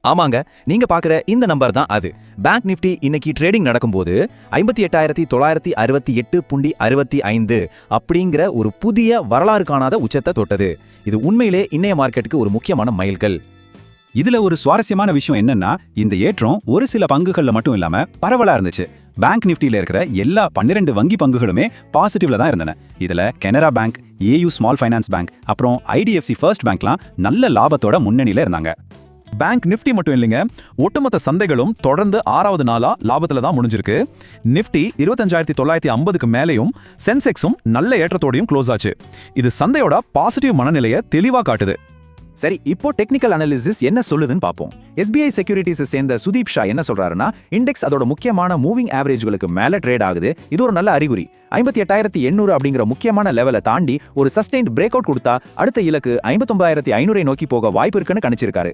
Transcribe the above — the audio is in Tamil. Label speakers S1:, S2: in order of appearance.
S1: ஆமாங்க, நீங்க பாக்குற இந்த நம்பர் தான் அது. பேங்க் நிஃப்டி இன்னைக்கு ட்ரேடிங் நடக்கும்போது 58,968.65 அப்படிங்கிற ஒரு புதிய வரலாறு காணாத உச்சத்தை தொட்டது. இது உண்மையிலே இன்னைய மார்க்கெட்டுக்கு ஒரு முக்கியமான மைல்கல்.
S2: இதுல ஒரு சுவாரஸ்யமான விஷயம் என்னன்னா, இந்த ஏற்றம் ஒரு சில பங்குகள்ல மட்டும் இல்லாம பரவலா இருந்துச்சு. பேங்க் நிஃப்டில இருக்கிற எல்லா 12 வங்கி பங்குகளுமே பாசிட்டிவ்ல தான் இருந்தன. இதுல Canara bank, AU small finance bank, அப்புறம் ஐடிஎஃப்சி ஃபர்ஸ்ட் பேங்க்லாம் நல்ல லாபத்தோட முன்னணியில இருந்தாங்க.
S3: பேங்க் நிஃப்டி மட்டும் இல்லைங்க, ஒட்டுமொத்த சந்தைகளும் தொடர்ந்து 6வது நாளா லாபத்துல தான் முடிஞ்சிருக்கு. நிஃப்டி 25,950க்கு மேலேயும் சென்செக்ஸும் நல்ல ஏற்றத்தோடையும் க்ளோஸ் ஆச்சு. இது சந்தையோட பாசிட்டிவ் மனநிலையை தெளிவா காட்டுது.
S1: சரி, இப்போ டெக்னிக்கல் அனாலிசிஸ் என்ன சொல்லுதுன்னு பார்ப்போம். எஸ்பிஐ செக்யூரிட்டிஸ் சேர்ந்த சுதீப் ஷா என்ன சொல்றாருன்னா, இண்டெக்ஸ் அதோட முக்கியமான மூவிங் ஆவரேஜ்களுக்கு மேல ட்ரேட் ஆகுது. இது ஒரு நல்ல அறிகுறி. 58,800 அப்படிங்கிற முக்கியமான லெவலை தாண்டி ஒரு சஸ்டெயின்ட் பிரேக் அவுட் கொடுத்தா அடுத்த இலக்கு 59,500 நோக்கி போக வாய்ப்பு இருக்குன்னு கணிச்சிருக்காரு.